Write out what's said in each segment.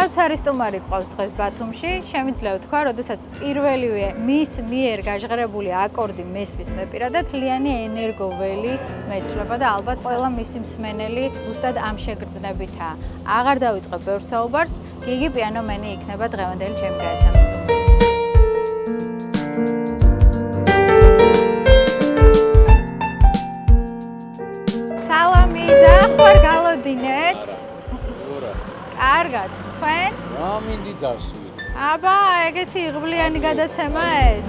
საოცარი სტუმარი გვყავს დღეს ბათუმში. Შემიძლია ვთქვა, როდესაც პირველივე მის მიერ გაჟღერებული აკორდი მესმის მე პირადად თლიანი ენერგოველი მეცვლება და ალბათ ყველა მისი მსმენელი ზუსტად ამ შეგრძნებითაა. აღარ დავიწყებ ბევრ საუბარს, გიგი პიანომენი იქნება დღევანდელი ჩემი გადაცემის სტუმარი. სალამი, ძახარ გალოდინეთ. კარგად, თქვენ? რა მინდი დასვი? აბა, ეგეთი იღბლიანი გადაცემა ეს.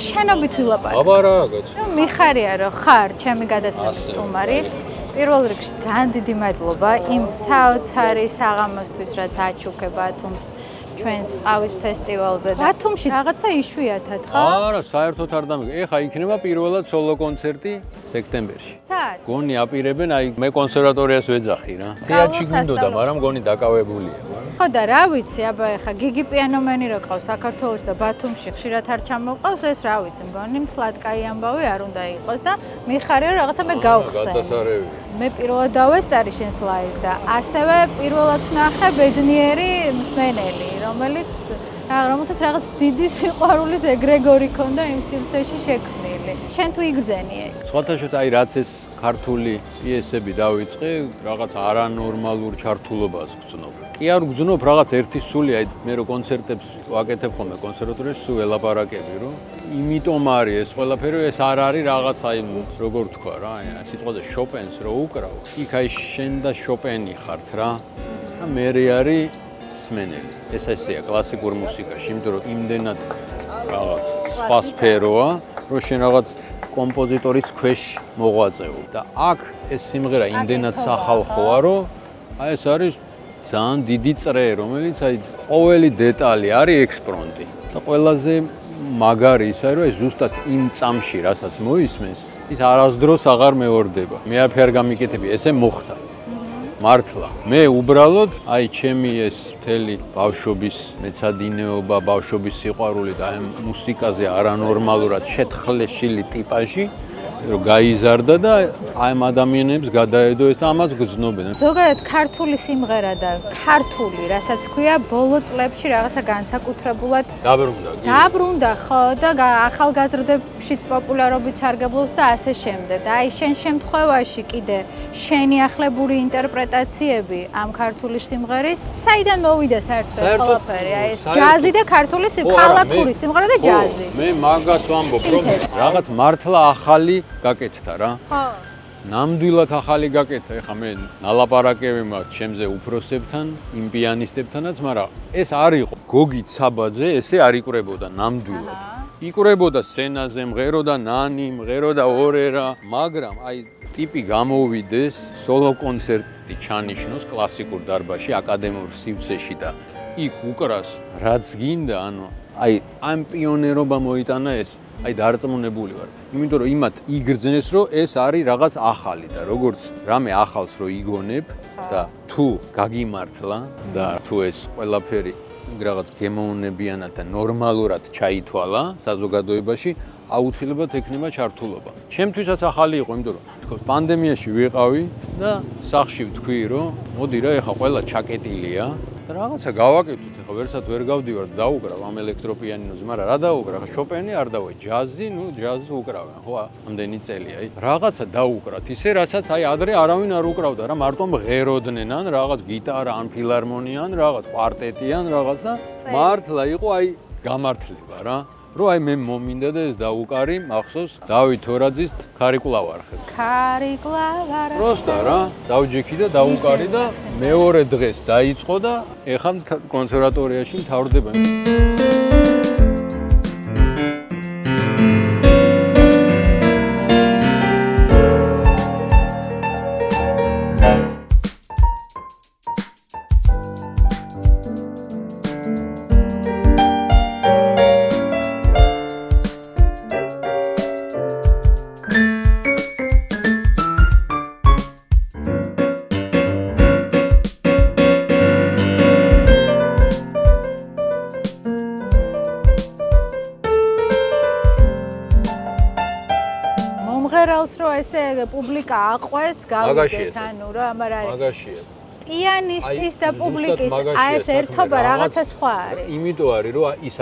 შენობით ვილაპარაკ. აბა რაღაც. მიხარია რომ ხარ ჩემი გადაცემის სტუმარი. პირველ რიგში ძალიან დიდი მადლობა იმ საოცარი საღამოსთვის, რაც აჩუქე ბათუმს ჩვენს ყავის ფესტივალზე. ბათუმში რაღაცა იშვიათად ხა? არა, საერთოდ არ დამიგე. ეხა იქნება პირველად სოლო კონცერტი სექტემბერში. სად? გონი აპირებენ, აი მე კონსერვატორიას ვეძახი რა. თეატრში გვინდოდა, მაგრამ გონი დაკავებულია. ხო და რა ვიცი, აბა ეხა გიგი პიანომენი რო ყავს საქართველოში და ბათუმში ხშირად არ ჩამოყავს, ეს რა ვიცი, მგონი მთლად კაი ამბავი არ უნდა იყოს და მიხარია რომ რაღაცა მე გავხსენ. გადასარევი. მე პირველად დავესწარი შენს ლაივს და ასევე პირველად ვნახე ბედნიერი მსმენელი, რომელსაც რაღაც დიდი სიყვარულის ეგრეგორი ქონდა იმ სივრცეში შექმნილი. შენ თუ იგრძენი ეგ? სხვათაშორის აი რაც ეს ქართული პიესები დავიწყე, რაღაც არანორმალურ ჩართულობას გძნობ. კი არ გძნობ, რაღაც ერთი სული, აი მე რო კონცერტებს ვაკეთებ ხოლმე კონსერვატორიაში, სულ ელაპარაკები, რომ იმიტომ არის ეს ყველაფერი, ეს არ არის რაღაც აი როგორ თქვა რა, აი სიტყვაზე შოპენს რო უკრავ, იქ აი შენ და შოპენი ხართ რა და მე არის მსმენელი. ეს ესეა კლასიკურ მუსიკაში, იმიტომ რომ იმდენად რაღაც სხვა სფეროა, რომ შენ რაღაც კომპოზიტორის ქვეშ მოღვაწეო და აქ ეს სიმღერა იმდენად სახალხოა, რომ აი ეს არის ძალიან დიდი წრე, რომელიც აი ყოველი დეტალი არის ექსპრომტი და ყველაზე მაგარი ისაა, რომ ეს ზუსტად იმ წამში, რასაც მოისმენს, ის არასდროს აღარ მეორდება. მე არაფერ არ გამიკეთები, ესე მოხდა. მართლა. მე უბრალოდ აი ჩემი ეს მთელი ბავშვობის მეცადინეობა, ბავშვობის სიყვარული და ამ მუსიკაზე არანორმალურად შეთხლეშილი ტიპაჟი რომ გაიზარდა და ამ ადამიანებს გადაედო ეს და ამაც გრძნობენ. ზოგადად ქართული სიმღერა და ქართული, რასაც ქვია, ბოლო წლებში რაღაცა განსაკუთრებულად დაბრუნდა, ხო და ახალგაზრდებშიც პოპულარობით სარგებლობს და ასე შემდეგ. და აი შენ შემთხვევაში კიდე შენი ახლებური ინტერპრეტაციები ამ ქართული სიმღერის, საიდან მოვიდა საერთოდ ეს ყველაფერი? აი ეს ჯაზი და ქართული ქალაქური სიმღერა და ჯაზი. მე მაგას ვამბობ, რომ რაღაც მართლა ახალი გაკეთდა რა. ხო. ნამდვილად ახალი გაკეთდა. ეხლა მე ნალაპარაკები მაქვს ჩემზე უფროსებთან, იმ პიანისტებთანაც, მაგრამ ეს არ იყო. გოგით საბაძე ესე არ იკვრებოდა ნამდვილად. იკვრებოდა სცენაზე, მღეროდა ნანი, მღეროდა ორერა, მაგრამ აი ტიპი გამოვიდეს, სოლო კონცერტი ჩანიშნოს კლასიკურ დარბაზში, აკადემიურ სივრცეში და იქ უკრას რაც გინდა, ანუ აი ამ პიონერობა მოიტანა ეს. აი დარწმუნებული ვარ. იმიტომ რომ იმათ იგრძნეს რომ ეს არის რაღაც ახალი და როგორც რამე ახალს რო იგონებ და თუ გაგიმართლა და თუ ეს ყველაფერი რაღაც გემოვნებიანად და ნორმალურად ჩაითვალა საზოგადოებაში, აუცილებლად ექნება ჩართულობა. ჩემთვისაც ახალი იყო, იმიტომ რომ თქო პანდემიაში ვიყავი და სახში ვთქვი რომ მოდი რა ეხა ყველა ჩაკეტილია და რაღაცა გავაკეთოთ. ეხა ვერსად ვერ გავდივარ და დაუკრავ ამ ელექტროპიანინოზე, მაგრამ რა დაუკრავ? ხა შოპენი არ დავაი, ჯაზი, ნუ ჯაზს უკრავენ, ხო, ამდენი წელი, აი. რაღაცა დაუკრათ, ისე რასაც აი ადრე არავინ არ უკრავდა რა, მარტო მღეროდნენ ან რაღაც გიტარა, ან ფილარმონია, ან რაღაც კვარტეტი, ან რაღაც და მართლა იყო აი გამართლება რა. რომ აი მე მომინდა და ეს დაუკარი მახსოვს დავით ორაძის ქარიკლავარხე. ქარიკლავარხე. პროსტა რა, დავჯექი და დაუკარი და მეორე დღეს დაიწყო და ეხლა კონსერვატორიაში მთავრდება. გახსოვს რომ ესე პუბლიკა აყვეს, გავიგეთ, ანუ რა, მაგრამ მაგაშია. პიანისტის და პუბლიკის აი ეს ერთობა რაღაცა სხვა არის. იმიტომ არის რომ ის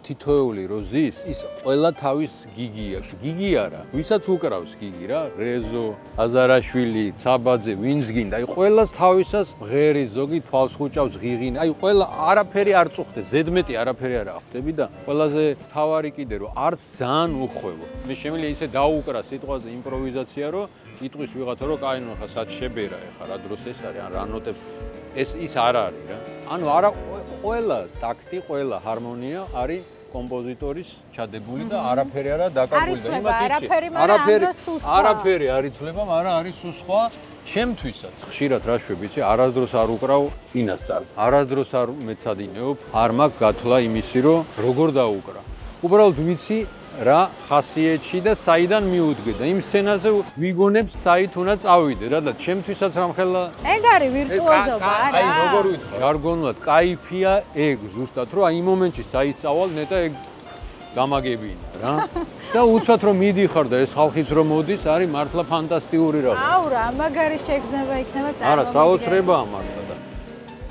თითოეული რო ზის, ის ყველა თავის გიგი აქვს. გიგი არა, ვისაც უკრავს გიგი რა, რეზო, აზარაშვილი, ცაბაძე, ვინც გინდა, აი ყველას თავისას მღერი, ზოგი თვალს ხუჭავს, ღიღინი, აი ყველა არაფერი არ წუხდეს, ზედმეტი არაფერი არ ახდები და ყველაზე თავარი კიდე რომ არც ძალიან უხვევო. მე შემიძლია ისე დაუკრა სიტყვაზე იმპროვიზაცია, რომ იტყვის ვიღაცა რომ კაი ნუ ხა სად შებერა ეხა რა დროს ეს არის, ან რა ნოტებს ის არ არის რა. ანუ არა ყველა ტაქტი, ყველა ჰარმონია არის კომპოზიტორის ჩადებული და არაფერი არა დაკარგული და არაფერი არ იცლება, მაგრამ არის სულ სხვა ჩემთვისაც. ხშირად რა შვები, იცი, არასდროს არ უკრავ წინასწარ. არასდროს არ მეცადინეობ, არ მაქვს გათვლა იმისი, რომ როგორ დაუკრა. უბრალოდ ვიცი რა ხასიათში და საიდან მიუდგე და იმ სცენაზე ვიგონებს საით უნდა წავიდე რა და ჩემთვისაც რამხელა ეგ არის ვირტუოზობა არა აი როგორ ვიტყვი ჟარგონულად кайფია ეგ ზუსტად რომ აი იმ მომენტში საით წავალ ნეტა ეგ გამაგებინა რა და უცბად რომ მიდიხარ და ეს ხალხიც რომ მოდის არის მართლა ფანტასტიკური რა აუ რა მაგარი შეგრძნება იქნება წარმოვიდგინე არა საოცრებაა მართლა და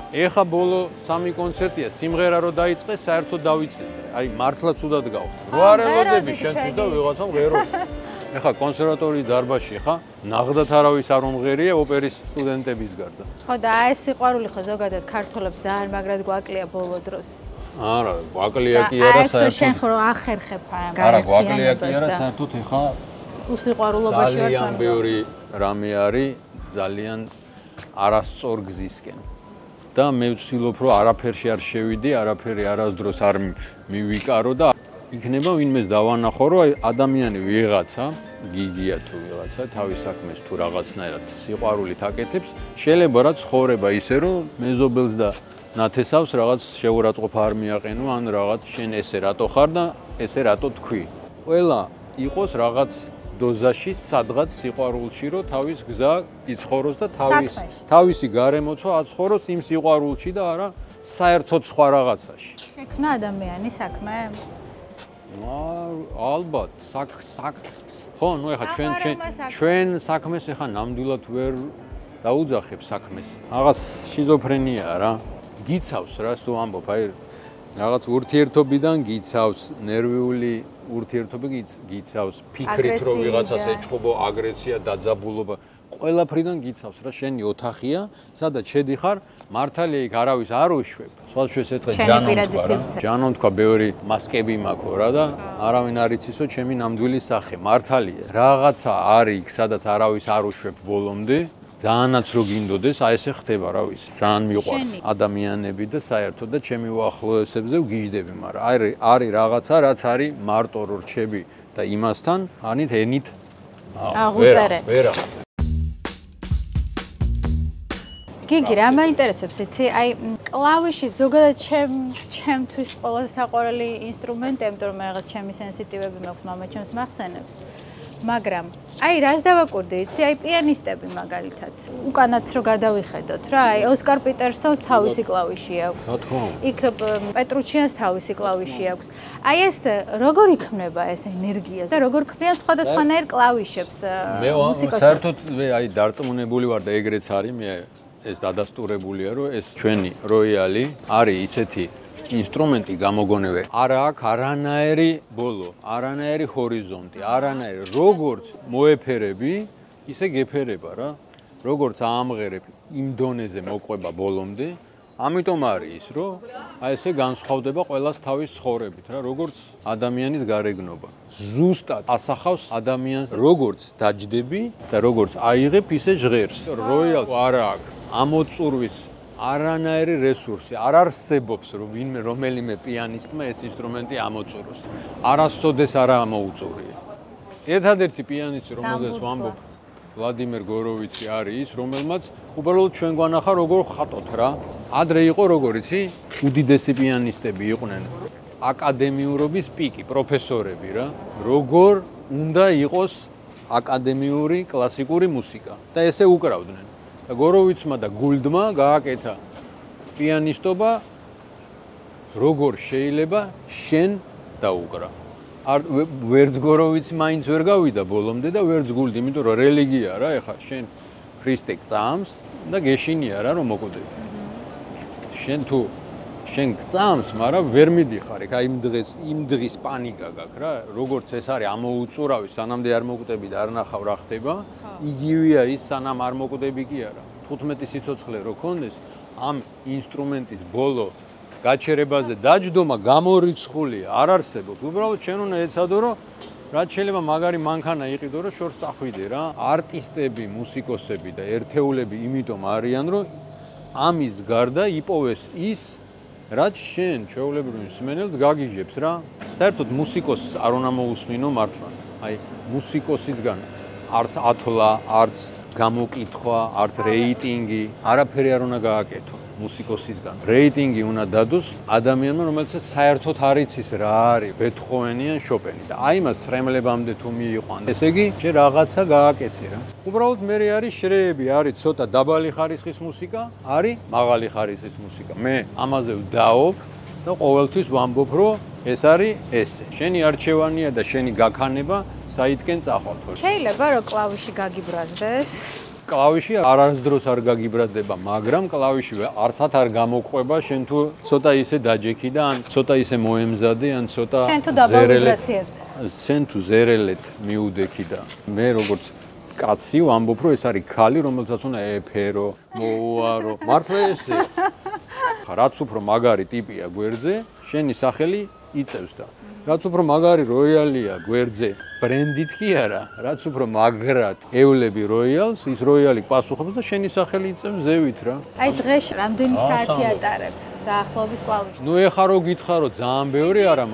ეხა ბოლო 3 კონცერტია სიმღერა რო დაიწყეს საერთოდ დავიცეთ აი მართლა ცუდად გავხდა რო არ ელოდები შენთვის და ვიღაცამ ღერო ეხა კონსერვატორიის დარბაზში ხა ნაღდათ არავის არ უმღერია ოპერის სტუდენტების გარდა ხო და ეს სიყვარული ხო ზოგადად ქართველებს ძალიან მაგრად გვაკლია ბოლო დროს არა გვაკლია კი არა საერთოდ შენ ხო ახერხებ გაერთიანებას არა გვაკლია კი არა საერთოდ ეხა უსიყვარულობაში ვარ ძალიან ბევრი რამე არის ძალიან არასწორ გზისკენ და მე ვცდილობ რომ არაფერში არ შევიდე, არაფერი არასდროს არ მივიკარო და იქნება ვინმეს დავანახო რომ ადამიანი ვიღაცა, გიგია თუ ვიღაცა თავის საქმეს თუ რაღაცნაირად სიყვარულით აკეთებს, შეიძლება რა ცხოვრება ისე რომ მეზობელს და ნათესავს რაღაც შეურაცხყოფა არ მიაყენო, ან რაღაც შენ ესე რატო ხარ და ესე რატო თქვი. ყველა იყოს რაღაც დოზაში სადღაც სიყვარულში რომ თავის გზა იცხოვროს და თავისი გარემოცვა აცხოვროს იმ სიყვარულში და არა საერთოდ სხვა რაღაცაში. შექმნა ადამიანი საქმე? ალბათ, ხო, ნუ ეხა ჩვენ საქმეს ეხა ნამდვილად ვერ დაუძახებ საქმეს. რაღაც შიზოფრენია რა. გიცავს რა, სულ ამბობ, აი რაღაც ურთიერთობიდან გიცავს, ნერვიული ურთიერთობი გიცავს, ფიქრით რომ ვიღაცას ეჭხობო, აგრესია, დაძაბულობა, ყველაფრიდან გიცავს რა, შენი ოთახია, სადაც შედიხარ, მართალია იქ არავის არ უშვებ. სხვადასხვა ეთქე ჯანომ თქვა, ბევრი მასკები მაქვს რა და არავინ არ იცის რომ ჩემი ნამდვილი სახე, მართალია. რაღაცა არის იქ, სადაც არავის არ უშვებ ბოლომდე. ძალიანაც რო გინდოდეს, აი ესე ხდება რა ვიცი, ძალიან მიყვარს ადამიანები და საერთოდ და ჩემი უახლოესებზე ვგიჟდები, მაგრამ არის რაღაცა, რაც არის მარტო რო რჩები და იმასთან, ანით ენით აღუწერე. ვერა. გიგი, რა მაინტერესებს, იცი? აი, კლავიში ზოგადად ჩემთვის ყველაზე საყვარელი ინსტრუმენტია, იმიტომ რომ რაღაც ჩემი სენსიტივები მაქვს, მამა ჩემს მახსენებს. მაგრამ აი რას დავაკვირდი იცი აი პიანისტები მაგალითად უკანაც რო გადავიხედოთ რა აი ოსკარ პიტერსონს თავისი კლავიში აქვს იქ პეტრუჩიანს თავისი კლავიში აქვს აი ეს როგორ იქმნება ეს ენერგია და როგორ ქმნიან სხვადასხვანაირ კლავიშებს მუსიკოსები საერთოდ აი დარწმუნებული ვარ და ეგრეც არის მე ეს დადასტურებულია რომ ეს ჩვენი როიალი არის ისეთი ინსტრუმენტი გამოგონებე არა აქვს არანაირი ბოლო, არანაირი ჰორიზონტი, არანაირი როგორც მოეფერები, ისე გეფერება რა. როგორც აამღერებ იმ დონეზე მოყვება ბოლომდე, ამიტომ არის ის, რომ აი ესე განსხვავდება ყველას თავის ცხოვრებით რა, როგორც ადამიანის გარეგნობა. ზუსტად ასახავს ადამიანს როგორც დაჯდები და როგორც აიღებ, ისე ჟღერს. როიალს არა აქვს ამოწურვის არანაირი რესურსი არ არსებობს რომ ვინმე რომელიმე პიანისტმა ეს ინსტრუმენტი ამოწუროს. არასოდეს არ ამოუწურია. ერთადერთი პიანისტი რომელზეც ვამბობ ვლადიმერ გოროვიცი არის ის რომელმაც უბრალოდ ჩვენ გვანახა როგორ ხატოთ რა. ადრე იყო როგორ იცი? უდიდესი პიანისტები იყვნენ. აკადემიურობის პიკი, პროფესორები რა. როგორ უნდა იყოს აკადემიური კლასიკური მუსიკა და ესე უკრავდნენ. და გოროვიცმა და გულდმა გააკეთა პიანისტობა როგორ შეიძლება შენ დაუკრა. ვერც გოროვიცი მაინც ვერ გავიდა ბოლომდე და ვერც გულდი, იმიტომ რომ რელიგია რა, ეხლა შენ ქრისტე გწამს და გეშინია რა რომ მოკვდები. შენ გწამს, მაგრამ ვერ მიდიხარ, ეხა იმ დღის პანიკა გაქვს რა, როგორც ეს არის ამოუწურავი, სანამდე არ მოკვდები და არ ნახავ რა ხდება, იგივეა ის სანამ არ მოკვდები კი არა. 15 სიცოცხლე რო ქონდეს, ამ ინსტრუმენტის ბოლო გაჩერებაზე დაჯდომა გამორიცხულია, არ არსებობს. უბრალოდ შენ უნდა ეცადო, რომ რაც შეიძლება მაგარი მანქანა იყიდო, რომ შორს წახვიდე რა. არტისტები, მუსიკოსები და ერთეულები იმიტომ არიან, რომ ამის გარდა იპოვეს ის, რაც შენ ჩვეულებრივ მსმენელს გაგიჟებს რა. საერთოდ მუსიკოსს არ უნდა მოусმინო მართლა. აი, მუსიკოსისგან არც ათვლა, არც გამოკითხვა, არც რეიტინგი, არაფერი არ უნდა გააკეთო მუსიკოსისგან. რეიტინგი უნდა დადოს ადამიანმა, რომელსაც საერთოდ არ იცის რა არის ბეთჰოვენი ან შოპენი და აი მას სრემლებამდე თუ მიიყვან. ესე იგი, შე რაღაცა გააკეთე რა. უბრალოდ მე არის შრეები, არის ცოტა დაბალი ხარისხის მუსიკა, არის მაღალი ხარისხის მუსიკა. მე ამაზე ვდაობ და ყოველთვის ვამბობ, რომ ეს არის ესე. შენი არჩევანია და შენი გაქანება საითკენ წახვალ. შეიძლება რომ კლავიში გაგიბრაზდეს? კლავიში არასდროს არ გაგიბრაზდება, მაგრამ კლავიში არსად არ გამოგყვება, შენ თუ ცოტა ისე დაჯექი და ან ცოტა ისე მოემზადე, ან ცოტა შენ თუ დაბალ ვიბრაციებზე. შენ თუ ზერელეთ მიუდექი და მე როგორც კაცი ვამბობ, რომ ეს არის ქალი, რომელსაც უნდა ეფერო, მოუარო. მართლა ესე. რაც უფრო მაგარი ტიპია გვერდზე, შენი სახელი იწევს და რაც უფრო მაგარი როიალია გვერდზე, ბრენდით კი არა, რაც უფრო მაგრად ევლები როიალს, ის როიალი პასუხობს და შენი სახელი იწევს ზევით რა. აი დღეში რამდენი საათი ატარებ დაახლოებით კლავიში? ნუ ეხა რო გითხარო ძალიან ბევრი არა,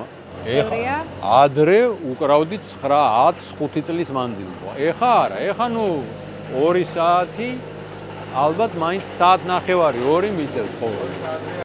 ეხა ადრე უკრავდით 9-10-5 წლის მანძილზე. ეხა არა, ეხა ნუ 2 საათი ალბათ მაინც საათნახევარი 2 მიწევს ყოველდღე.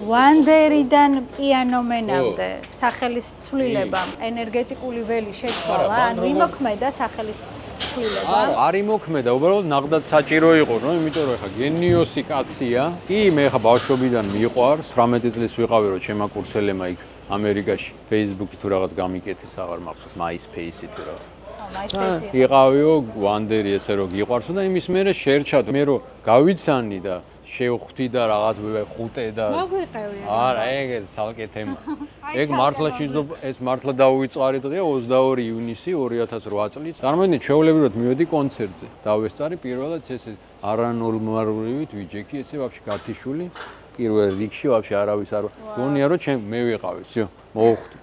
ვანდერიდან პიანომენამდე სახელის ცვლილებამ ენერგეტიკული ველი შეცვალა, ანუ იმოქმედა სახელის ცვლილებამ. არ იმოქმედა, უბრალოდ ნახდათ საჭირო იყო, რომ იმიტომ რომ ეხა გენიოსი კაცია. კი, მე ეხა ბავშვობიდან მიყვარს, 18 წლის ვიყავი, რომ ჩემმა კურსელებმა იქ ამერიკაში Facebook-ი თუ რაღაც გამიკეთეს, აღარ მახსოვს, MySpace-ი თუ რაღაც. იყავიო ვანდერი ესე რომ გიყვარსო და იმის მერე შერჩად მე რომ გავიცანი და შევხვდი და რაღაც ვეხუტე და მოგვიყევი არა ეგ ცალკე თემა ეგ მართლა ეს მართლა დაუვიწყარი დღეა 22 ივნისი 2008 წლის წარმოიდგინე ჩვეულებრივად მივედი კონცერტზე დავესწარი პირველად ესე არანორმალურივით ვიჯექი ესე ვაფშე გათიშული პირველ რიგში ვაფშე არავის არ გონია რომ ჩემ მე ვიყავი всё მოხვდი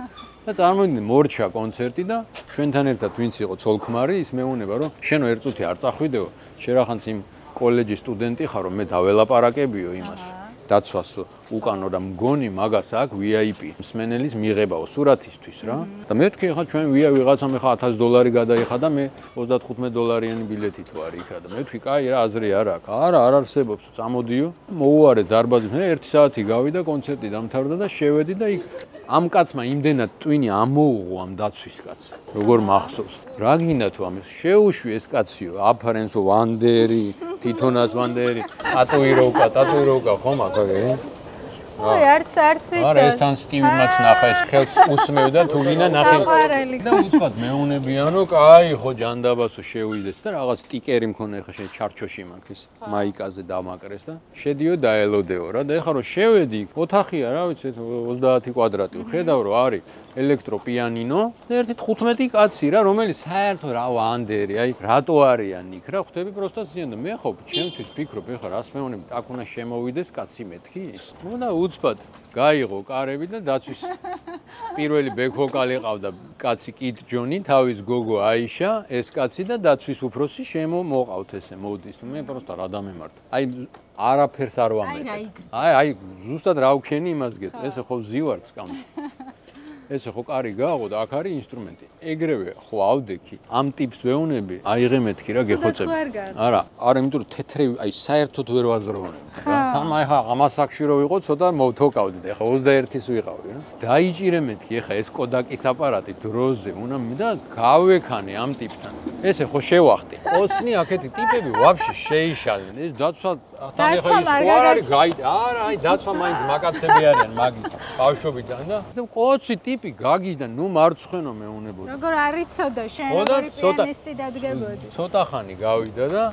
და წარმოიდგინე მორჩა კონცერტი და ჩვენთან ერთად ვინც იყო ცოლ-ქმარი ის მეუნება რომ შენო ერთ წუთი არ წახვიდეო შერახანს იმ კოლეჯის სტუდენტი ხარო მე დაველაპარაკებიო იმას დაცვას უკანო და მგონი მაგას აქვს VIP მსმენელის მიღებაო სურათისთვის რა და მე ვთქვი ხა ჩვენ ვიღაცამ ხა $1000 გადაიხადა მე $35 ბილეთით ვარ იქა და მე ვთქვი კაი რა აზრი არ აქვს არა არ არსებობს წამოდიო მოუარე დარბაზი მე 1 საათი გავიდა კონცერტი დამთავრდა და შევედი და იქ ამ კაცმა იმდენად ტვინი ამოუღო ამ დაცვის კაცს როგორ მახსოვს რა გინდა თუ ამის შეუშვი ეს კაციო აფარენსო ვანდერი თვითონაც ვანდერი ტატუიროვკა ხომ აკაგე ой არც ვიცი არა ეს თან სტივიმაც ნახა ეს ხელს უსმევდა თუ გინდა ნახე და უცბად მეუნებიანო კაი ხო ჯანდაბასო შევიდეს და რაღაც სტიკერი მქონდა ეხა შენ ჩარჩოში მაქვს მაიკაზე დამაკრეს და შედიო დაელოდეო რა და ეხა რომ შევედი ოთახია რა ვიცი 30 კვადრატი ხედავ რომ არის ელექტროპიანინო და ერთი 15 კაცი რა რომელიც საერთოდ რა ვანდერი აი რატო არიან იქ რა ხვდები პროსტად ზიანდა მე ხო ჩემთვის ფიქრობ ეხა რას მეუნები აქ უნდა შემოვიდეს კაცი მეთქი ნუ და უცბად გაიღო კარები და დაცვის პირველი ბექ ვოკალი ყავდა კაცი კით ჯონი თავის გოგო აიშა ეს კაცი და დაცვის უფროსი შემოყავთ ესე მოდის მე პროსტა რა დამემართა აი არაფერს არ ვამეტებ აი ზუსტად რა ვქენი იმას გეტყვი ესე ხო ზივარც კამ ესე ხო კარი გააღო და აქ არის ინსტრუმენტი. ეგრევე ხო ავდექი. ამ ტიპს ვეუნები, აიღე მეთქი რა გეხოცები. არა, იმიტომ რომ თეთრი აი საერთოდ ვერ ვაზროვნებ. თან ახლა ამასაკში რო ვიყო ცოტა მოვთოკავდი და ახლა 21-ის ვიყავი რა. დაიჭირე მეთქი ახლა ეს კოდაკის აპარატი დროზე უნდა და გავექანე ამ ტიპთან. ესე ხო შევახტი. ყოცნი აქეთი ტიპები ვაფშე შეიშალენ. ეს დაცვა თან ახლა ის ხო არ არის არა, აი დაცვა მაინც მაკაცები არიან მაგის ბავშვობიდან და ყოცი ტიპი გაგიჟდა, ნუ მარცხენო მეუნებოდა. როგორ არიცოდო შენ ორი პიანისტი დადგებოდი. ცოტა ხანი გავიდა და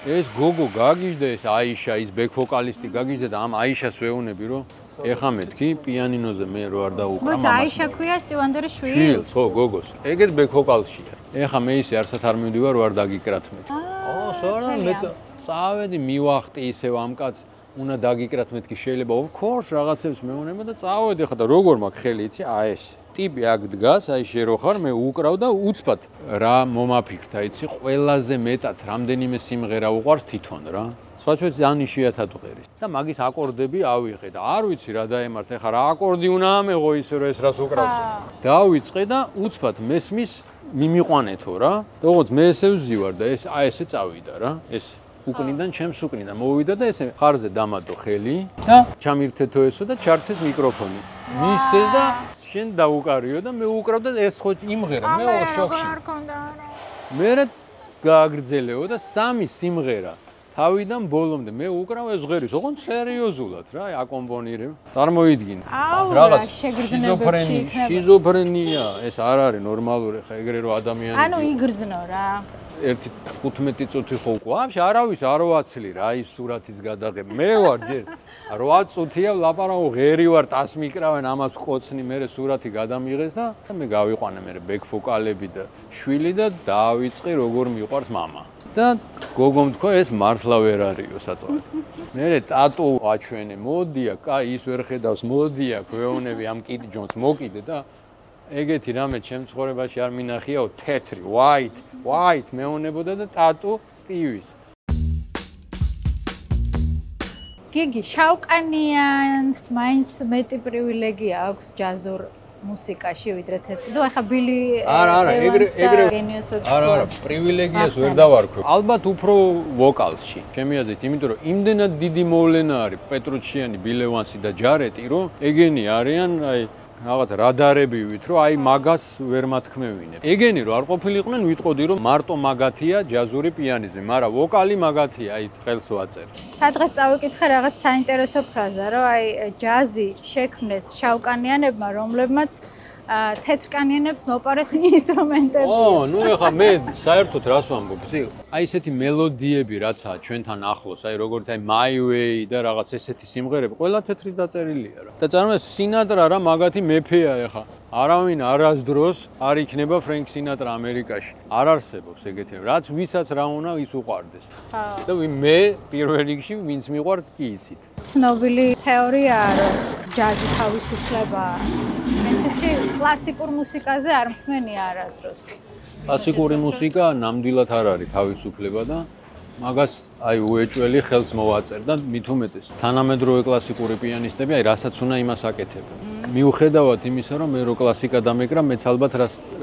ეს გოგო გაგიჟდა, ეს აიშა, ის ბექ ვოკალისტი გაგიჟდა და ამ აიშას ვეუნები რომ ეხა მეთქი პიანინოზე მე რო არ დაუკრა მამას. მოიცა აიშა ქვია სტივანდერის შვილს. ხო, გოგოს. ეგეთ ბექ ვოკალშია. ეხა მე ისე არსად არ მივდივარ რო არ დაგიკრათ მე. სორა მე წავედი მივახტი ისევ ამ კაცს უნდა დაგიკრათ მეთქი შეიძლება of course რაღაცებს მეუნება და წავედი ხა და როგორ მაქვს ხელი იცი ეს ტიპი აქ დგას აი შე რო ხარ მე უკრავ და უცბად რა მომაფიქრდა იცი ყველაზე მეტად რამდენიმე სიმღერა უყვარს თვითონ რა სხვაჩვეც ძალიან იშვიათად ვღერის და მაგის აკორდები ავიღე და არ ვიცი რა დაემართ ეხა რა აკორდი უნდა ამეღო ისე რომ ეს რას უკრავს დავიწყე და უცბად მესმის მიმიყვანეთო რა და როგორც მე ესე ვზივარ და ეს აი ესე წავიდა რა ეს უკნიდან ჩემს უკნიდან მოვიდა და ესე ხარზე დამადო ხელი და ჩამირთეთო ესო და ჩართეს მიკროფონი მისცეს და შენ დაუკარიო და მე უკრავ და ეს ხო იმღერა მე ვარ შოქში მე გააგრძელეო და სამი სიმღერა თავიდან ბოლომდე მე უკრავ ეს ღერის ოღონდ სერიოზულად რა აკომპონირებ წარმოიდგინე რაღაც შეგრძნებებში შიზოფრენია ეს არ არის ნორმალური ხა ეგრე რომ ადამიანი ანუ იგრძნო რა 1-15 წუთი ხო უკვე ვაფშე არავის არ ვაცლი რა ის სურათის გადაღება მე ვარ ჯერ 8 წუთია ვლაპარაკო ღერი ვარ ტას მიკრავენ ამას ყოცნი მე სურათი გადამიღეს და მე გავიყვანე მე ბექ ვოკალები და შვილი და დავიწყე როგორ მიყვარს мама და გოგომ თქვა ეს მართლა ვერ არისო საწვავი მე ტატუ აჩვენე მოდია კაი ის ვერ ხედავს მოდია გვეონები ამ კიტ ჯონს მოკიდე და ეგეთი რამე ჩემ ცხოვრებაში არ მინახიაო თეთრი white მეუნებოდა და ტატუ სტივის გიგი შავკანიანს მაინც მეტი პრივილეგია აქვს ჯაზურ მუსიკაში ვიდრე თეთრი. ნუ ახლა ბილი არა, ეგრე გენიოსებს არა, პრივილეგიას ვერ დავარქვევ. ალბათ უფრო ვოკალში. ჩემი აზრით, იმიტომ რომ იმდენად დიდი მოვლენა არის პეტრუჩიანი, ბილევანსი და ჯარეტი, რომ ეგენი არიან, აი რაღაც რადარებივით, რომ აი მაგას ვერ მათქმევინებ. ეგენი რომ არ ყოფილიყვნენ, ვიტყოდი რომ მარტო მაგათია ჯაზური პიანიზმი, მაგრამ ვოკალი მაგათია, აი ხელს ვაწერ. სადღაც წავიკითხე რაღაც საინტერესო ფრაზა, რომ აი ჯაზი შექმნეს შავკანიანებმა, რომლებმაც თეთრკანიანებს მოპარეს ინსტრუმენტები. ნუ ეხა მე საერთოდ რას ვამბობ, აი ესეთი მელოდიები რაცაა ჩვენთან ახლოს, აი როგორც აი My Way და რაღაც ესეთი სიმღერები, ყველა თეთრის დაწერილია რა. და წარმოიდგინე სინატრა რა მაგათი მეფეა ეხა. არავინ არასდროს არ იქნება ფრენკ სინატრა ამერიკაში. არ არსებობს ეგეთი, რაც ვისაც რა უნდა ის უყვარდეს. და მე პირველ რიგში ვინც მიყვარს კი იცით. ცნობილი თეორიაა, რომ ჯაზი თავისუფლებაა. პრინციპში კლასიკურ მუსიკაზე არ მსმენია არასდროს. კლასიკური მუსიკა ნამდვილად არ არის თავისუფლება და მაგას აი უეჭველი ხელს მოვაწერ და მით უმეტეს თანამედროვე კლასიკური პიანისტები აი რასაც უნდა იმას აკეთებენ. მიუხედავად იმისა, რომ მე რო კლასიკა დამეკრა, მეც ალბათ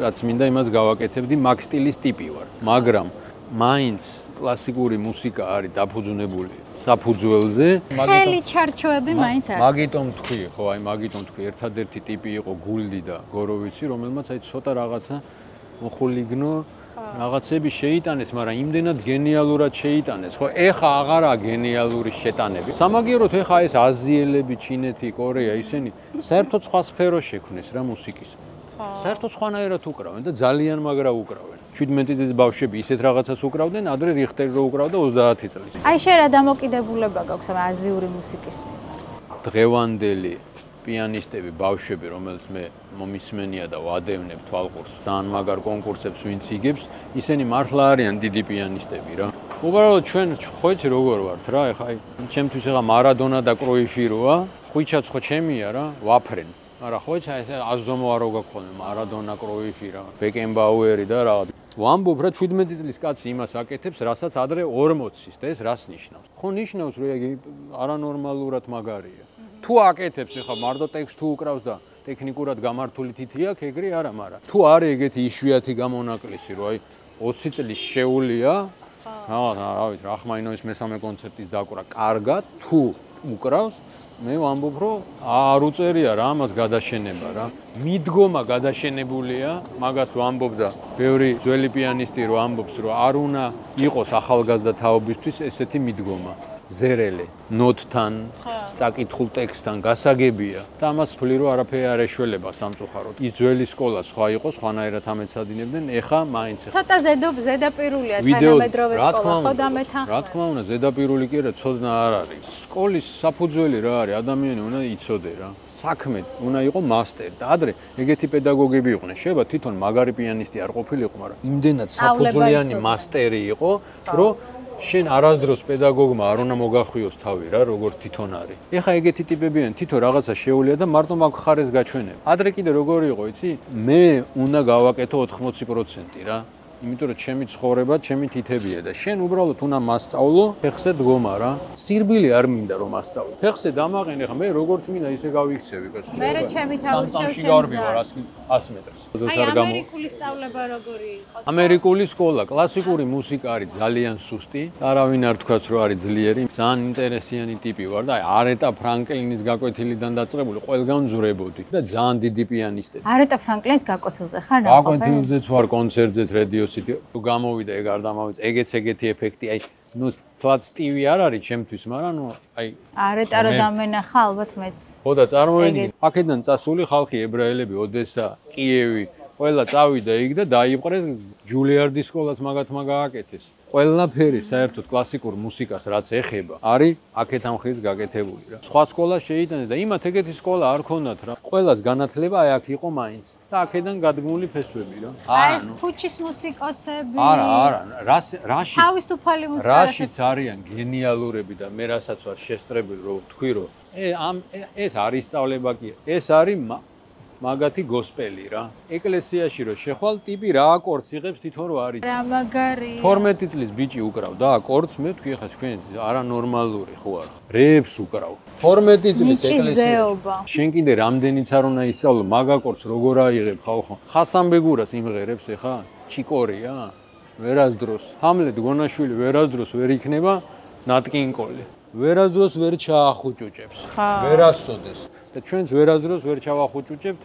რაც მინდა იმას გავაკეთებდი, მაგ სტილის ტიპი ვარ. მაგრამ მაინც კლასიკური მუსიკა არის დაფუძნებული საფუძველზე. ხელი ჩარჩოები მაინც არის. მაგიტომ თქვი, ხო, აი მაგიტომ თქვი, ერთადერთი ტიპი იყო გულდი და გოროვიცი, რომელმაც აი ცოტა რაღაცა მოხულიგნო რაღაცები შეიტანეს, მაგრამ იმდენად გენიალურად შეიტანეს, ხო, ეხა აღარაა გენიალური შეტანები. სამაგიეროდ ეხა ეს აზიელები, ჩინეთი, კორეა, ისინი საერთოდ სხვა სფერო შექმნეს რა მუსიკის. საერთოდ სხვანაირად უკრავენ და ძალიან მაგრა უკრავენ. 17 წლის ბავშვები ისეთ რაღაცას უკრავდნენ, ადრე რიხტერი რო უკრავდა 30 წლის. აი შენ რა დამოკიდებულება გაქვს ამ აზიური მუსიკის მიმართ? დღევანდელი პიანისტები, ბავშვები, რომელს მე მომისმენია და ვადევნებ თვალყურს, ძალიან მაგარ კონკურსებს ვინც იგებს, ისინი მართლა არიან დიდი პიანისტები რა. უბრალოდ ჩვენ ხოიცი როგორ ვართ რა, ეხა ჩემთვის ეხა მარადონა და კროიფი როა, ხვიჩაც ხო ჩემია რა, ვაფრენ. არა ხოიცი ესე აზომო არო გაქონე მარადონა კროიფი რა, ბეკენბაუერი და რაღაც. ვამბობ რა 17 წლის კაცი იმას აკეთებს, რასაც ადრე 40-ის და ეს რას ნიშნავს? ხო ნიშნავს რომ იგი არანორმალურად მაგარია. თუ აკეთებს ეხა მარტო ტექსტ თუ უკრავს და ტექნიკურად გამართული თითი აქვს, ეგრე არა, მაგრამ თუ არის ეგეთი იშვიათი გამონაკლისი, რომ აი 20 წლის შეუულია, რა ვიცი, რახმაინოვის მესამე კონცერტის დაკვრა კარგად, თუ უკრავს, მე ვამბობ, რომ არ უწერია რა ამას გადაშენება რა. მიდგომა გადაშენებულია, მაგას ვამბობ და ბევრი ძველი პიანისტი რო ამბობს, რომ არ უნდა იყოს ახალგაზრდა თაობისთვის ესეთი მიდგომა. ზერელე, ნოტთან, წაკითხულ ტექსტთან გასაგებია და ამას ვთვლი, რომ არაფერი არ ეშველება სამწუხაროდ. ის ძველი სკოლა სხვა იყო, სხვანაირად ამეცადინებდნენ, ეხა მაინც ცოტა ზედაპირულია თანამედროვე სკოლა, ხო და მეთან. რა თქმა უნდა, ზედაპირული კი არა, ცოდნა არ არის. სკოლის საფუძველი რა არის? ადამიანი უნდა იცოდე რა. საქმე უნდა იყო მასტერი და ადრე ეგეთი პედაგოგები იყვნენ. შეიძლება თვითონ მაგარი პიანისტი არ ყოფილიყო, მაგრამ იმდენად საფუძვლიანი მასტერი იყო, რომ შენ არასდროს პედაგოგმა არ უნდა მოგახვიოს თავი რა, როგორც თვითონ არის. ეხა ეგეთი ტიპებიან, თვითონ რაღაცა შეუულია და მარტო მაგ ხარეს გაჩვენებ. ადრე კიდე როგორი იყო, იცი? მე უნდა გავაკეთო 80% რა. იმიტომ რომ ჩემი ცხოვრება, ჩემი თითებია და შენ უბრალოდ უნდა მასწავლო, ფეხზე დგომა რა. სირბილი არ მინდა რომ მასწავლო. ფეხზე დამაყენე, ხა მე როგორც მინდა ისე გავიქცევი, კაცო. მე ჩემი თავი შევჩენ. გავარბივარ 100 მეტრს. აი ამერიკული სწავლება როგორი იყო? ამერიკული სკოლა, კლასიკური მუსიკა არის ძალიან სუსტი. არავინ არ თქვას რომ არის ძლიერი. ძალიან ინტერესიანი ტიპი ვარ და აი არეტა ფრანკლინის გაკვეთილიდან დაწყებული ყველგან ვძვრებოდი და ძალიან დიდი პიანისტები. არეტა ფრანკლინის გაკვეთილზე ხარ რა? გაკვეთილზეც ვარ, კონცერტზეც, რადიოსით გამოვიდა, ეგ არ დამოვიდა. ეგეთი ეფექტი, აი ნუ თვაც ტივი არ არის ჩემთვის, მაგრამ ნუ აი არეტა რა დამენახა ალბათ მეც. ხო და წარმოედგინე, აქედან წასული ხალხი, ებრაელები, ოდესა, კიევი, ყველა წავიდა იქ და დაიპყრეს ჯულიარდის სკოლას მაგათმა გააკეთეს. ყველაფერი საერთოდ კლასიკურ მუსიკას რაც ეხება, არის აქეთ ამ ხის გაკეთებული რა. სხვა სკოლა შეიტანეს და იმათ ეგეთი სკოლა არ ქონდათ რა. ყველას განათლება აი აქ იყო მაინც და აქედან გადმული ფესვები რა. აი ეს ქუჩის მუსიკოსები. არა, რაშიც თავისუფალი მუსიკა. რაშიც არიან გენიალურები და მე რასაც ვარ შესწრებული რომ თქვი რომ ეს არის სწავლება კი. ეს არის მაგათი გოსპელი რა. ეკლესიაში რო შეხვალ ტიპი რა აკორდს იღებს თვითონ რო არის. რა მაგარი. 12 წლის ბიჭი უკრავ და აკორდს მე თქვი ხა თქვენ არანორმალური ხო არ. რეებს უკრავ. 12 წლის ეკლესიაში. შენ კიდე რამდენიც არ უნდა ისწავლო მაგ აკორდს როგორ აიღებ ხალხო. ხასანბეგურას იმღერებს ეხა? ჩიკორია? ვერასდროს. ჰამლეტ გონაშვილი ვერასდროს ვერ იქნება ნატკინკოლი. ვერასდროს ვერ ჩაახუჭუჭებს. ვერასოდეს. და ჩვენც ვერასდროს ვერ ჩავახუჭუჭებთ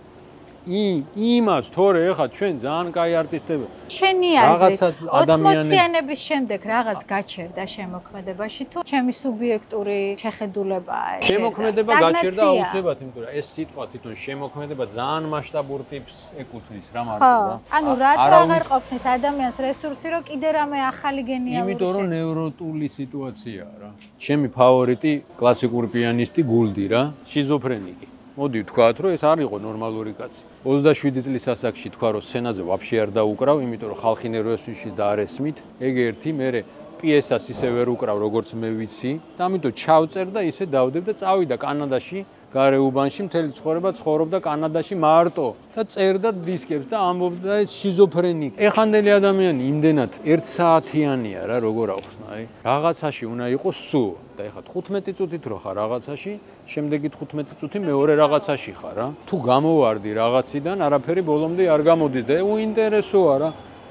იმას თორე ეხა ჩვენ ძალიან კაი არტისტები შენი აზრით 80-იანების შემდეგ რაღაც გაჩერდა შემოქმედებაში თუ ჩემი სუბიექტური შეხედულებაა ეს შემოქმედება გაჩერდა აუცილებლად იმიტომ რომ ეს სიტყვა თვითონ შემოქმედება ძალიან მასშტაბურ ტიპს ეკუთვნის რა მარტო რა ანუ რატო აღარ ყოფნის ადამიანს რესურსი რომ კიდე რამე ახალი გენიალური იმიტომ რომ ნევროტული სიტუაციაა რა ჩემი ფავორიტი კლასიკური პიანისტი გულდი რა შიზოფრენიკი მოდი ვთქვათ, რომ ეს არ იყო ნორმალური კაცი. 27 წლის ასაკში თქვა, რომ სცენაზე ვაფშე არ დაუკრავ, იმიტომ რომ ხალხი ნერვოსთვის და არ ესმით. ეგ ერთი, მერე პიესას ისე ვერ უკრავ, როგორც მე ვიცი, და ამიტომ ჩავწერ და ისე დავდებ და წავიდა კანადაში, გარეუბანში, მთელი ცხოვრება ცხოვრობდა კანადაში მარტო და წერდა დისკებს და ამბობდა ეს შიზოფრენიკი. ეხანდელი ადამიანი იმდენად 1 საათიანია რა, როგორ ახსნა, აი. რაღაცაში უნდა იყოს სუ და ეხა 15 წუთით რო ხარ რაღაცაში, შემდეგი 15 წუთი მეორე რაღაცაში ხარ რა. თუ გამოვარდი რაღაციდან, არაფერი ბოლომდე არ გამოდის და უინტერესოა რა.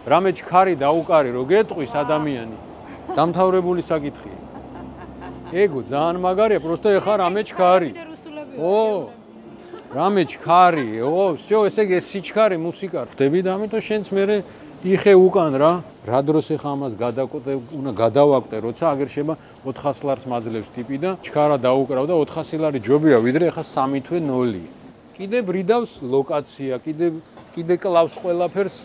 რამე ჩქარი დაუკარი რო გეტყვის ადამიანი. დამთავრებული საკითხია. ეგო ძალიან მაგარია, პროსტო ეხა რამე ჩქარი. ო რამე ჩქარი, ო, всё, ესე იგი სიჩქარე მუსიკა ხდები და ამიტომ შენც მე იხე უკან რა. რა დროს ეხა ამას უნდა გადავაკვდე, როცა აგერ შეება 400 ლარს მაძლევს ტიპი და ჩქარა დაუკრავ და 400 ლარი ჯობია, ვიდრე ეხა 3 თვე 0. კიდე ბრიდავს ლოკაცია, კიდე კლავს ყველაფერს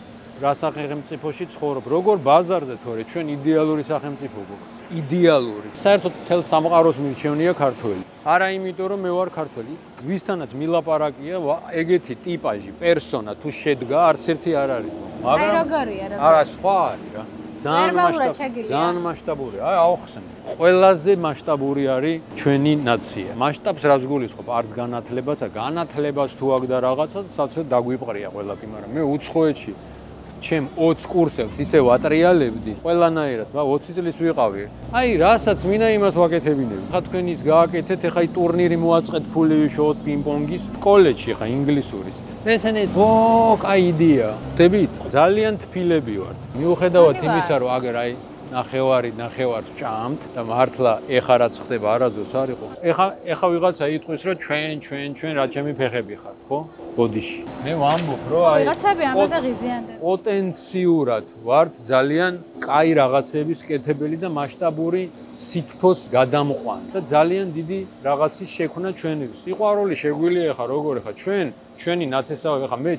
რა სახელმწიფოში ცხოვრობ. როგორ ბაზარზე თორე ჩვენ იდეალური სახელმწიფო გვაქვს. იდეალური. საერთოდ თელ სამყაროს მირჩევნია ქართველი. არა იმიტომ რომ მე ვარ ქართველი. ვისთანაც მილაპარაკია ეგეთი ტიპაჟი, პერსონა თუ შედგა, არც ერთი არ არის. მაგრამ როგორია რა? არა, სხვა არის რა. ძალიან მასშტაბური. აი, აუხსნე. ყველაზე მასშტაბური არის ჩვენი ნაცია. მასშტაბს რას გულისხმობ? არც განათლებას თუ აქ და რაღაცა, საცილე დაგვიპყრია ყველაფერი, მაგრამ მე უცხოეთში ჩემ 20 კურსებს ისევ ატრიალებდი, ყველანაირად, 20 წლის ვიყავი. აი, რასაც მინდა იმას ვაკეთებინები. ხა თქვენ ის გააკეთეთ, ეხა ტურნირი მოაწყეთ, ფული ვიშოვოთ პინგ-პონგის, კოლეჯში ხა ინგლისურის. მესენე, კაი იდეა. ხვდებით? ძალიან თბილები ვართ. მიუხედავად იმისა, რომ აგერ აი ნახევარს ჭამთ და მართლა ეხა რაც ხდება არაძოს არ იყო. ეხა ვიღაცა იტყვის, რომ ჩვენ რა ჩემი ფეხები ხართ, ხო? ბოდიში. მე ვამბობ, რომ აი ვიღაცები ამაზე ღიზიანდება. პოტენციურად ვართ ძალიან კაი რაღაცების კეთებელი და მასშტაბური სითფოს გადამყვანი და ძალიან დიდი რაღაცის შექმნა ჩვენთვის. სიყვარული შეგვიძლია ხა როგორ ხა ჩვენი ნათესავები ხა მე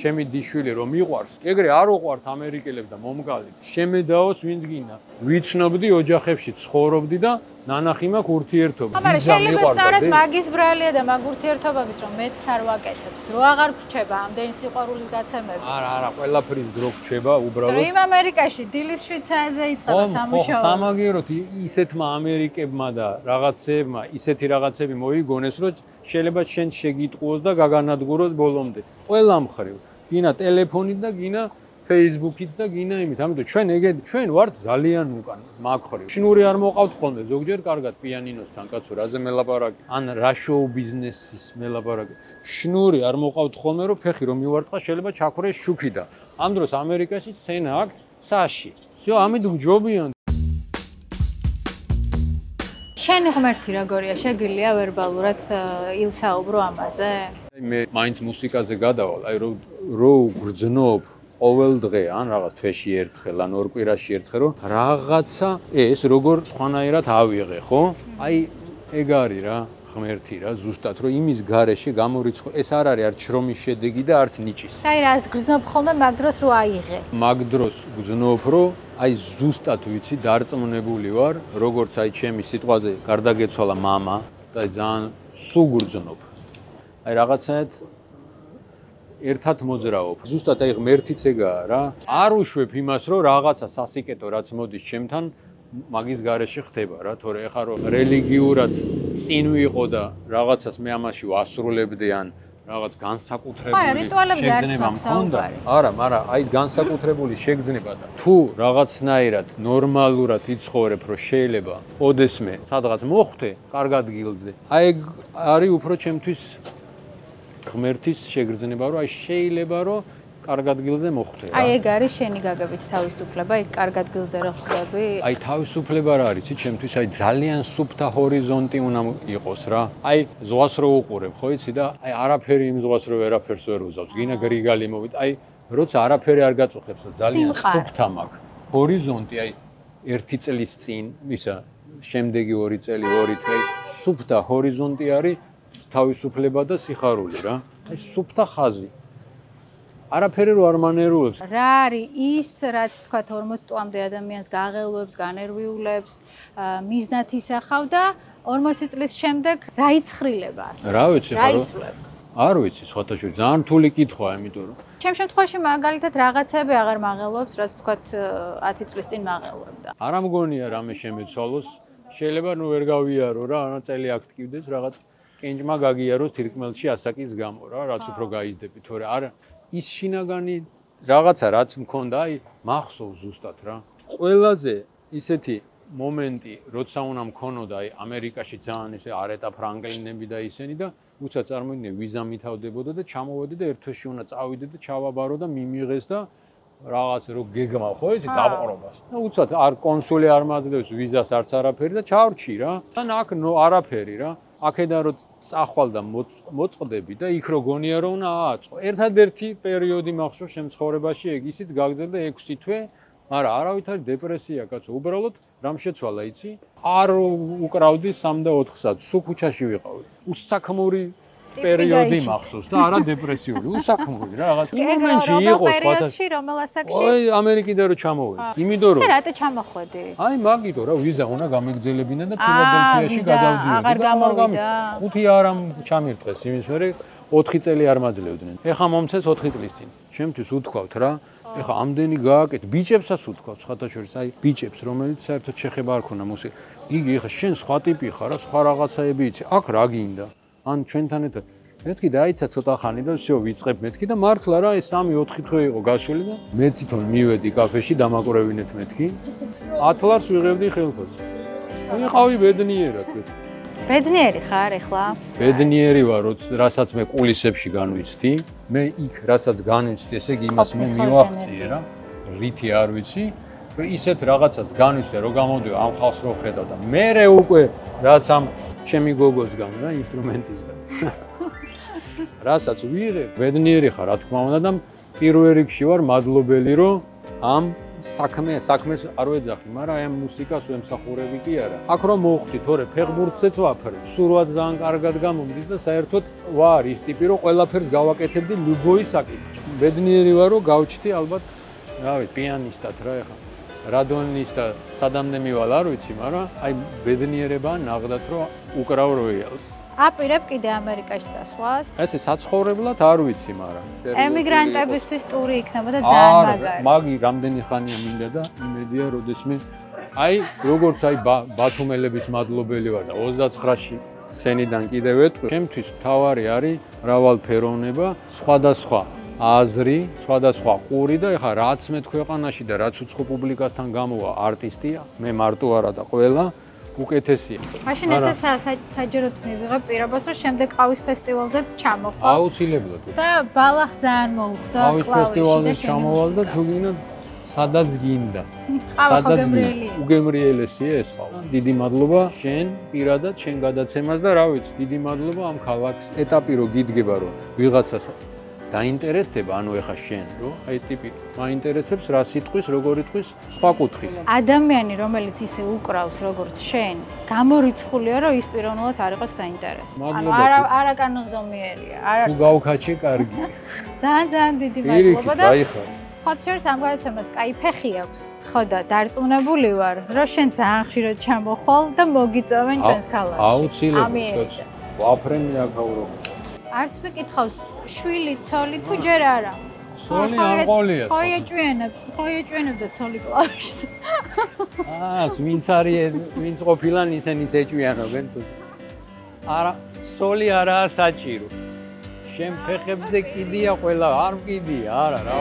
ჩემი დიშვილი რომ მიყვარს. ეგრე არ უყვართ ამერიკელებს და მომგალით. შემედაოს ვინც გინდა. ვიცნობდი ოჯახებში ცხოვრობდი და ნანახი მაქვს ურთიერთობა. მაგრამ შეიძლება სწორედ მაგის ბრალია და მაგ ურთიერთობების რომ მეც არ ვაკეთებთ. დრო აღარ გრჩება ამდენი სიყვარულის გაცემები. არა, ყველაფრის დრო გრჩება უბრალოდ. იმ ამერიკაში დილის შვიცაზე იწყება სამუშაო. სამაგიეროდ ისეთმა ამერიკებმა და რაღაცეებმა ისეთი რაღაცები მოიგონეს, რომ შეიძლება შენ შეგიტყუოს და გაგანადგუროს ბოლომდე. ყველა მხრივ. გინა ტელეფონით და გინა Facebook-ით და გინა იმით. ამიტომ ჩვენ ვართ ძალიან უკან მაგ ხრივ. შნური არ მოყავთ ხოლმე ზოგჯერ კარგად პიანინოსთან კაცო რაზე მელაპარაკი ან რა შოუ ბიზნესის მელაპარაკი. შნური არ მოყავთ ხოლმე რომ ფეხი რომ მივარტყა შეიძლება ჩაქრეს შუქი და ამ დროს ამერიკაში სცენა აქვს ცაში. всё ამით გჯობიან. შენი ღმერთი როგორია? შეგიძლია ვერბალურად ილსაუბრო ამაზე? მე მაინც მუსიკაზე გადავალ, აი რო გრძნობ ყოველ დღე ან რაღაც თვეში ერთხელ ან ორ კვირაში ერთხელ რომ რაღაცა ეს როგორ სხვანაირად ავიღე, ხო? აი ეგ არის რა, ღმერთი რა, ზუსტად რომ იმის გარეშე გამორიცხო, ეს არ არის არც შრომის შედეგი და არც ნიჭის. აი რას გრძნობ ხოლმე მაგ დროს რო აიღე. მაგ დროს გრძნობ რომ აი ზუსტად ვიცი დარწმუნებული ვარ, როგორც აი ჩემი სიტყვაზე გარდაგეცვალა მამა და ძალიან სულ გრძნობ. აი რაღაცაად ერთად მოძრაობ. ზუსტად აი ღმერთიც ეგაა რა. არ უშვებ იმას, რომ რაღაცა სასიკეთო რაც მოდის ჩემთან მაგის garaში ხდება რა, თორე ეხა რომ რელიგიურად წინ ვიყო და რაღაცას მე ამაში ვასრულებდი ან რაღაც განსაკუთრებული შეგრძნება მქონდა. არა, მაგრამ აი განსაკუთრებული შეგრძნება და თუ რაღაცნაირად ნორმალურად იცხოვრებ, რომ შეიძლება ოდესმე სადღაც მოხვდე კარგ ადგილზე. აი ეგ არის უფრო ჩემთვის ღმერთის შეგრძნება, რომ აი შეიძლება რომ კარგ ადგილზე მოხვდე რა. აი ეგ არის შენი გაგებით თავისუფლება, აი კარგ ადგილზე რო ხვდები. აი თავისუფლება რა არის, ჩემთვის აი ძალიან სუფთა ჰორიზონტი უნდა იყოს რა. აი ზღვას რო უყურებ, ხო იცი და აი არაფერი იმ ზღვას რო ვერაფერს ვერ უზავს. გინა გრიგალი მოვით, აი როცა არაფერი არ გაწუხებს, ძალიან სუფთა მაქვს. ჰორიზონტი აი 1 წლის წინ, ისა შემდეგი 2 წელი, 2 თვე, სუფთა ჰორიზონტი არის თავისუფლება და სიხარული რა. აი სუფთა ხაზი. არაფერი რო არ მანერუებს. რა არის ის, რაც თქვა 40 წლამდე ადამიანს გაღელვებს, განერვიულებს, მიზნად ისახავ და 40 წლის შემდეგ რა იცხრილება ასე? რა ვიცი, რა იცვლება? არ ვიცი, სხვათა შორის ძალიან რთული კითხვაა, იმიტომ რომ ჩემ შემთხვევაში მაგალითად რაღაცები აღარ მაღელვებს, რაც თქვა 10 წლის წინ მაღელვებდა. არ ამგონია რამე შემეცვალოს, შეიძლება ნუ ვერ გავიარო რა, რა წელი აქ ტკივდეს რაღაც კენჭმა გაგიაროს თირკმელში ასაკის გამო რა, რაც უფრო გაიზდები, თორე არა ის შინაგანი რაღაცა რაც მქონდა, აი მახსოვს ზუსტად რა. ყველაზე ისეთი მომენტი, როცა უნდა მქონოდა აი ამერიკაში ძალიან ესე არეტა ფრანგლინები და ისენი და უცად წარმოიდგინე ვიზა მითავდებოდა და ჩამოვედი და ერთ თვეში უნდა წავიდე და ჩავაბარო და მიმიღეს და რაღაც რო გეგმა ხო იცი დაპყრობას. და უცად არ კონსული არ მაძლევს ვიზას არც არაფერი და ჩავრჩი რა. და აქ არაფერი რა. აქედან რო წახვალ და მოწყდები და იქ რო გონია რომ უნდა ააწყო. ერთადერთი პერიოდი მახსოვს ჩემ ცხოვრებაში ეგ ისიც გაგრძელდა 6 თვე, მაგრამ არავითარი დეპრესია კაცო, უბრალოდ რამ შეცვალა იცი? არ უკრავდი 3 და 4 საათს, სულ ქუჩაში ვიყავი. უსაქმური პერიოდი მახსოვს და არა დეპრესიული, უსაქმური რა რაღაც. იმ მომენტში იყო სხვათა. რომელ ასაკში? ой, ამერიკიდან რო ჩამოვედი. იმიტომ რომ შენ რატო ჩამოხვედი? აი მაგითო რა, ვიზა უნდა გამეგზელებინა და ფილადელფიაში გადავდიოდი. აღარ გამოვიდა. 5 არ ჩამირთყეს, იმის მერე 4 წელი არ მაძლევდნენ. ეხა მომცეს 4 წლის წინ. ჩემთვის უთქვავთ რა, ეხა ამდენი გააკეთ, ბიჭებსაც უთქვავთ, სხვათა შორის, აი ბიჭებს, რომელიც საერთოდ შეხება არ ქონა მუსიკა. იგი ეხა შენ სხვა ტიპი ხარ, სხვა რაღაცაები იცი. აქ რა გინდა? ან ჩვენთან ერთად მეთქი დაიცა ცოტა ხანი და всё ვიწყებ მეთქი და მართლა რა ეს 3-4 თვე იყო გასული და მე თვითონ მივედი კაფეში დამაკურევინეთ მეთქი 10 ლარს ვიღებდი ხელფასს. ვიყავი ბედნიერად მეთქი. ბედნიერი ხარ ახლა? ბედნიერი ვარ, რასაც მე კულისებში განვიცდი. მე იქ რასაც განვიცდი, ესე იგი იმას მე მივახციე რა. რითი არ ვიცი. რომ ისეთ რაღაცას განვიცდე, რომ გამოდიო ამ ხალხს რო ხედავ და მე უკვე რაც ამ ჩემი გოგოსგან რა ინსტრუმენტისგან. რასაც ვიღებ, ბედნიერი ხარ, რა თქმა უნდა და პირველ რიგში ვარ მადლობელი, რომ ამ საქმეს არ ვეძახი, მაგრამ აი ამ მუსიკას ვემსახურები კი არა. აქ რომ მოვხდი, თორე ფეხბურთზეც ვაფრე, სურვად ძალიან კარგად გამომდის და საერთოდ ვარ ის ტიპი, რომ ყველაფერს გავაკეთებდი ლუბოის საკითხში. ბედნიერი ვარ, რომ გავჩდი ალბათ, რავი, პიანისტად რა ეხა. რადონისტა სადამდე მივალ არ ვიცი, მაგრამ აი ბედნიერება ნაღდათ რომ უკრავ როიალს. აპირებ კიდე ამერიკაში წასვლას? ესე საცხოვრებლად არ ვიცი, მაგრამ ემიგრანტებისთვის ტური იქნებოდა ძალიან მაგარი. მაგი რამდენი ხანია მინდა და იმედია როდესმე აი როგორც აი ბათუმელების მადლობელი ვარ და 29-ში სცენიდან კიდევ ვეთქვი, ჩემთვის მთავარი არის მრავალფეროვნება, სხვადასხვა აზრი, სხვადასხვა ყური და ეხა რაც მე ქვეყანაში და რაც უცხო პუბლიკასთან გამოვა არტისტია, მე მარტო არა და ყველა უკეთესია. მაშინ ესე საჯაროდ მივიღებ პირობას, რომ შემდეგ ყავის ფესტივალზეც ჩამოხვალ. აუცილებლად. და ბალახს ძალიან მოუხდა ყავის ფესტივალზე ჩამოვალ და თუ გინდა სადაც გინდა. სადაც უგემრიელესია ეს ყავა. დიდი მადლობა შენ პირადად შენ გადაცემას და რა ვიცი, დიდი მადლობა ამ ქალაქს ეტაპი რო გიდგება რომ ვიღაცას დაინტერესდება, ანუ ეხა შენ, რომ აი ტიპი მაინტერესებს რა სიტყვის, როგორ იტყვის, სხვა კუთხით. ადამიანი, რომელიც ისე უკრავს, როგორც შენ, გამორიცხულია, რომ ის პიროვნულად არ იყოს საინტერესო. ანუ არაკანონზომიერია, არ არის. თუ გავქაჩე, კარგი. ძალიან დიდი მადლობა და სხვა შორის ამ გადაცემას კაი ფეხი აქვს. ხო და დარწმუნებული ვარ, რომ შენ ძალიან ხშირად ჩამოხვალ და მოგიწევენ ჩვენს ქალაქში. აუცილებლად. ვაფრენი აკავრო. არც მეკითხავს შვილი, ცოლი თუ ჯერ არა. ცოლი არ ყოლია. ხო ეჭვიანებდა ცოლი კლავიშს. ვინც არის, ვინც ყოფილან ისინიც ეჭვიანობენ თუ. არა, ცოლი არაა საჭირო. შენ ფეხებზე კიდია ყველა, არ მკიდია, არა რა.